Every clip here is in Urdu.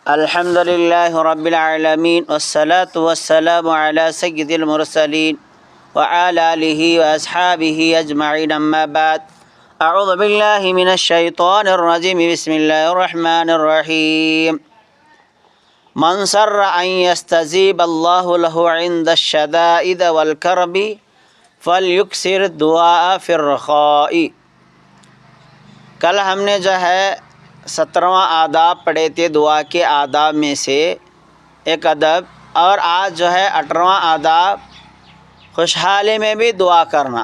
الحمد لله رب العالمين والصلاة والسلام على سيد المرسلين وعلى آله وأصحابه أجمعين أما بعد أعوذ بالله من الشيطان الرجيم بسم الله الرحمن الرحيم من سر أن يستجيب الله له عند الشدائد والكرب فليكثر الدعاء في الرخاء۔ کل ہم نے جو ہے 17واں آداب پڑھے تھے، دعا کے آداب میں سے ایک ادب، اور آج جو ہے 18واں آداب خوشحالی میں بھی دعا کرنا۔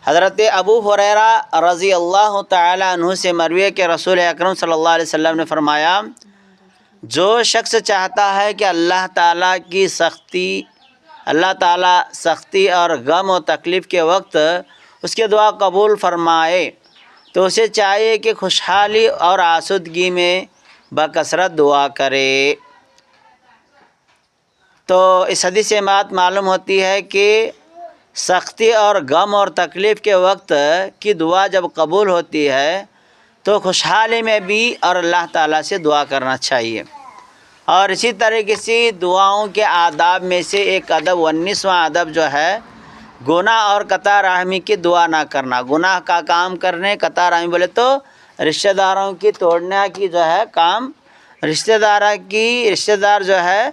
حضرت ابو ہریرہ رضی اللہ تعالی عنہ سے مروی ہے کہ رسول اکرم صلی اللہ علیہ وسلم نے فرمایا، جو شخص چاہتا ہے کہ اللہ تعالیٰ سختی اور غم و تکلیف کے وقت اس کی دعا قبول فرمائے تو اسے چاہیے کہ خوشحالی اور آسودگی میں بکثرت دعا کرے۔ تو اس حدیث سے بات معلوم ہوتی ہے کہ سختی اور غم اور تکلیف کے وقت کی دعا جب قبول ہوتی ہے تو خوشحالی میں بھی اور اللہ تعالیٰ سے دعا کرنا چاہیے۔ اور اسی طریقے سے دعاؤں کے آداب میں سے ایک ادب 19واں ادب جو ہے گناہ اور قطع رحمی کی دعا نہ کرنا۔ گناہ کا کام کرنے، قطع رحمی بولے تو رشتہ داروں کی توڑنے کی جو ہے کام، رشتہ دار جو ہے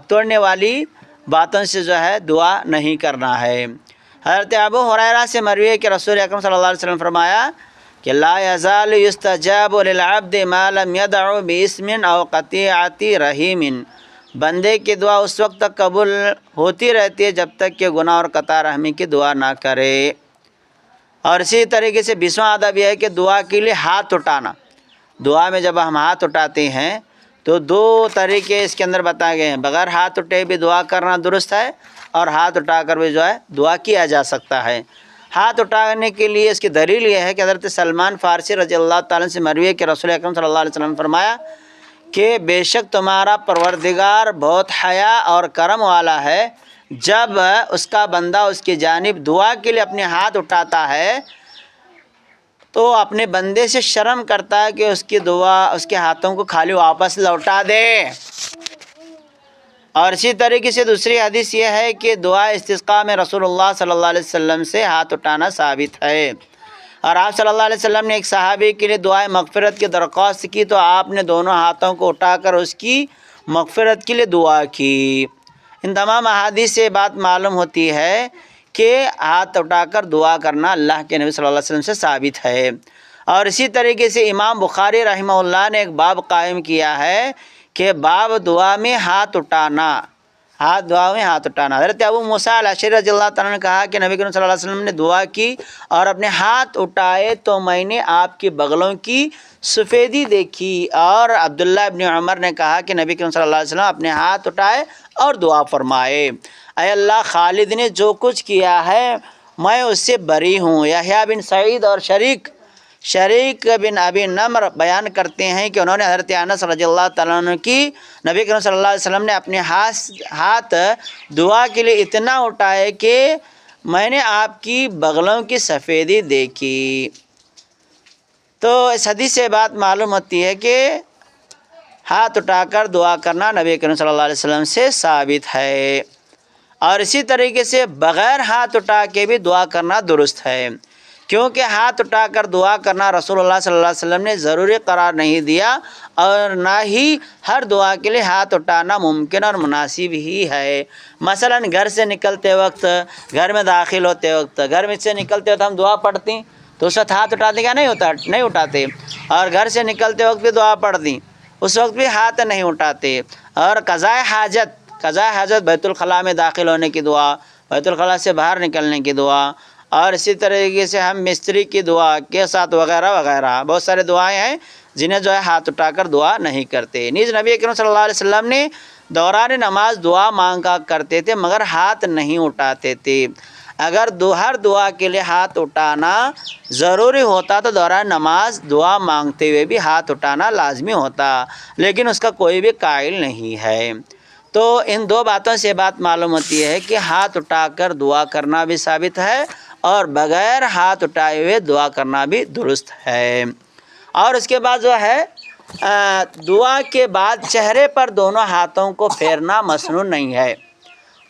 توڑنے والی باتوں سے جو ہے دعا نہیں کرنا ہے۔ حضرت ابو ہریرہ سے مروی ہے کہ رسول اکرم صلی اللہ علیہ وسلم فرمایا کہ لا یزال یستجاب للعبد ما لم يدع باسم او قطیعۃ رحیم، بندے کی دعا اس وقت تک قبول ہوتی رہتی ہے جب تک کہ گناہ اور قطع رحمی کی دعا نہ کرے۔ اور اسی طریقے سے 20واں ادب یہ ہے کہ دعا کے لیے ہاتھ اٹھانا۔ دعا میں جب ہم ہاتھ اٹھاتے ہیں تو دو طریقے اس کے اندر بتائے گئے ہیں، بغیر ہاتھ اٹھے بھی دعا کرنا درست ہے اور ہاتھ اٹھا کر بھی جو ہے دعا کیا جا سکتا ہے۔ ہاتھ اٹھانے کے لیے اس کی دلیل یہ ہے کہ حضرت سلمان فارسی رضی اللہ تعالیٰ سے مروی ہے کہ رسول اکرم صلی اللہ علیہ وسلم نے فرمایا کہ بے شک تمہارا پروردگار بہت حیا اور کرم والا ہے، جب اس کا بندہ اس کی جانب دعا کے لیے اپنے ہاتھ اٹھاتا ہے تو اپنے بندے سے شرم کرتا ہے کہ اس کی دعا اس کے ہاتھوں کو خالی واپس لوٹا دے۔ اور اسی طریقے سے دوسری حدیث یہ ہے کہ دعا استسقاء میں رسول اللہ صلی اللہ علیہ وسلم سے ہاتھ اٹھانا ثابت ہے۔ اور آپ صلی اللہ علیہ وسلم نے ایک صحابی کے لیے دعائے مغفرت کی درخواست کی تو آپ نے دونوں ہاتھوں کو اٹھا کر اس کی مغفرت کے لیے دعا کی۔ ان تمام احادیث سے بات معلوم ہوتی ہے کہ ہاتھ اٹھا کر دعا کرنا اللہ کے نبی صلی اللہ علیہ وسلم سے ثابت ہے۔ اور اسی طریقے سے امام بخاری رحمہ اللہ نے ایک باب قائم کیا ہے کہ باب دعا میں ہاتھ اٹھانا، دعا میں ہاتھ اٹھانا۔ حضرت ابو موسیٰ الاشعری رضی اللہ تعالیٰ نے کہا کہ نبی کریم صلی اللہ علیہ وسلم نے دعا کی اور اپنے ہاتھ اٹھائے تو میں نے آپ کی بغلوں کی سفیدی دیکھی۔ اور عبداللہ ابن عمر نے کہا کہ نبی کریم صلی اللہ علیہ وسلم اپنے ہاتھ اٹھائے اور دعا فرمائے، اے اللہ خالد نے جو کچھ کیا ہے میں اس سے بری ہوں۔ یحییٰ بن سعید اور شریک بن ابی نمر بیان کرتے ہیں کہ انہوں نے حضرت انس رضی اللہ تعالیٰ عنہ کی نبی کریم صلی اللہ علیہ وسلم نے اپنے ہاتھ دعا کے لیے اتنا اٹھائے کہ میں نے آپ کی بغلوں کی سفیدی دیکھی۔ تو اس حدیث سے بات معلوم ہوتی ہے کہ ہاتھ اٹھا کر دعا کرنا نبی کریم صلی اللہ علیہ وسلم سے ثابت ہے۔ اور اسی طریقے سے بغیر ہاتھ اٹھا کے بھی دعا کرنا درست ہے، کیونکہ ہاتھ اٹھا کر دعا کرنا رسول اللہ صلی اللہ علیہ وسلم نے ضروری قرار نہیں دیا، اور نہ ہی ہر دعا کے لیے ہاتھ اٹھانا ممکن اور مناسب ہی ہے۔ مثلا گھر سے نکلتے وقت، گھر میں داخل ہوتے وقت، گھر میں سے نکلتے وقت ہم دعا پڑھتے تو اس وقت ہاتھ اٹھاتے کیا نہیں اٹھاتے، اور گھر سے نکلتے وقت بھی دعا پڑھتی اس وقت بھی ہاتھ نہیں اٹھاتے۔ اور قضاء حاجت بیت الخلاء میں داخل ہونے کی دعا، بیت الخلاء سے باہر نکلنے کی دعا، اور اسی طریقے سے ہم مستری کی دعا کے ساتھ وغیرہ وغیرہ بہت سارے دعائیں ہیں جنہیں جو ہے ہاتھ اٹھا کر دعا نہیں کرتے۔ نیز نبی اکرم صلی اللہ علیہ وسلم نے دوران نماز دعا مانگا کرتے تھے مگر ہاتھ نہیں اٹھاتے تھے۔ اگر ہر دعا کے لیے ہاتھ اٹھانا ضروری ہوتا تو دوران نماز دعا مانگتے ہوئے بھی ہاتھ اٹھانا لازمی ہوتا، لیکن اس کا کوئی بھی قائل نہیں ہے۔ تو ان دو باتوں سے بات معلوم ہوتی ہے کہ ہاتھ اٹھا کر دعا کرنا بھی ثابت ہے اور بغیر ہاتھ اٹھائے ہوئے دعا کرنا بھی درست ہے۔ اور اس کے بعد جو ہے دعا کے بعد چہرے پر دونوں ہاتھوں کو پھیرنا مسنون نہیں ہے۔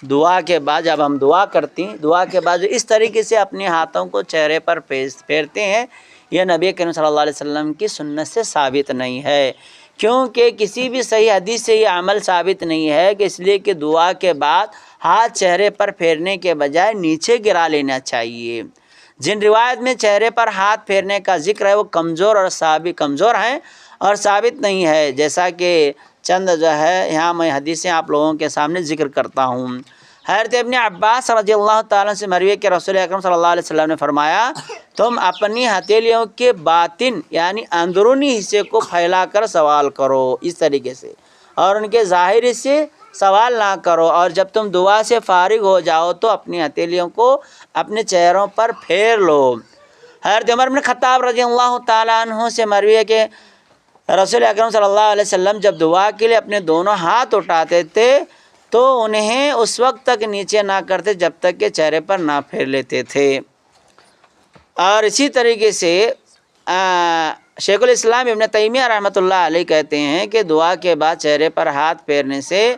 دعا کے بعد جب ہم دعا کرتی ہیں، دعا کے بعد اس طریقے سے اپنے ہاتھوں کو چہرے پر پھیرتے ہیں، یہ نبی کریم صلی اللہ علیہ وسلم کی سنت سے ثابت نہیں ہے، کیونکہ کسی بھی صحیح حدیث سے یہ عمل ثابت نہیں ہے کہ اس لیے کہ دعا کے بعد ہاتھ چہرے پر پھیرنے کے بجائے نیچے گرا لینا چاہیے۔ جن روایت میں چہرے پر ہاتھ پھیرنے کا ذکر ہے وہ کمزور ہیں اور ثابت نہیں ہے، جیسا کہ چند جو ہے یہاں میں حدیثیں آپ لوگوں کے سامنے ذکر کرتا ہوں۔ حضرت ابن عباس رضی اللہ تعالیٰ سے مروی ہے کہ رسول اکرم صلی اللہ علیہ وسلم نے فرمایا، تم اپنی ہتھیلیوں کے باطن یعنی اندرونی حصے کو پھیلا کر سوال کرو اس طریقے سے، اور ان کے ظاہر سے سوال نہ کرو، اور جب تم دعا سے فارغ ہو جاؤ تو اپنی ہتھیلیوں کو اپنے چہروں پر پھیر لو۔ حضرت عمر بن خطاب رضی اللہ تعالیٰ عنہ سے مروی ہے کہ رسول اکرم صلی اللہ علیہ وسلم جب دعا کے لیے اپنے دونوں ہاتھ اٹھاتے تھے تو انہیں اس وقت تک نیچے نہ کرتے جب تک کہ چہرے پر نہ پھیر لیتے تھے۔ اور اسی طریقے سے شیخ الاسلام ابن تیمیہ رحمۃ اللہ علیہ کہتے ہیں کہ دعا کے بعد چہرے پر ہاتھ پھیرنے سے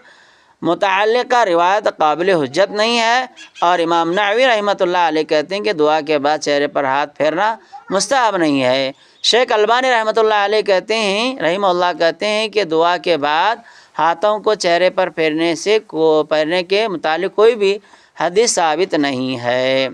متعلقہ روایت قابل حجت نہیں ہے، اور امام نووی رحمۃ اللہ علیہ کہتے ہیں کہ دعا کے بعد چہرے پر ہاتھ پھیرنا مستحب نہیں ہے۔ شیخ البانی رحمۃ اللہ علیہ کہتے ہیں رحمہ اللہ کہتے ہیں کہ دعا کے بعد ہاتھوں کو چہرے پر پھیرنے کے متعلق کوئی بھی حدیث ثابت نہیں ہے۔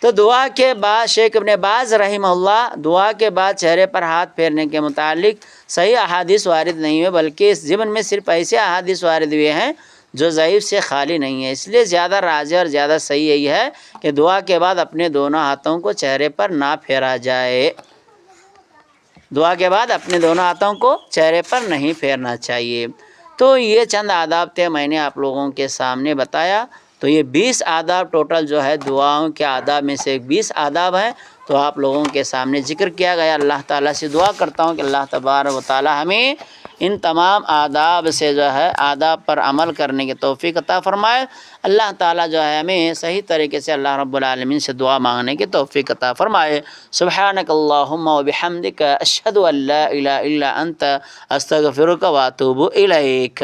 تو دعا کے بعد شیخ ابن باز رحمہ اللہ دعا کے بعد چہرے پر ہاتھ پھیرنے کے متعلق صحیح احادیث وارد نہیں ہوئے، بلکہ اس ضمن میں صرف ایسے احادیث وارد ہوئے ہیں جو ضعیف سے خالی نہیں ہے۔ اس لیے زیادہ راجح اور زیادہ صحیح یہی ہے کہ دعا کے بعد اپنے دونوں ہاتھوں کو چہرے پر نہ پھیرا جائے، دعا کے بعد اپنے دونوں ہاتھوں کو چہرے پر نہیں پھیرنا چاہیے۔ تو یہ چند آداب تھے میں نے آپ لوگوں کے سامنے بتایا۔ تو یہ 20 آداب ٹوٹل جو ہے دعاؤں کے آداب میں سے 20 آداب ہیں، تو آپ لوگوں کے سامنے ذکر کیا گیا۔ اللہ تعالیٰ سے دعا کرتا ہوں کہ اللہ تبارک و تعالیٰ ہمیں ان تمام آداب سے جو ہے آداب پر عمل کرنے کی توفیق عطا فرمائے۔ اللہ تعالیٰ جو ہے ہمیں صحیح طریقے سے اللہ رب العالمین سے دعا مانگنے کی توفیق عطا فرمائے۔ سبحانک اللہم و بحمدک اشہد ان لا الہ الا انت استغفرک و اتوب الیک۔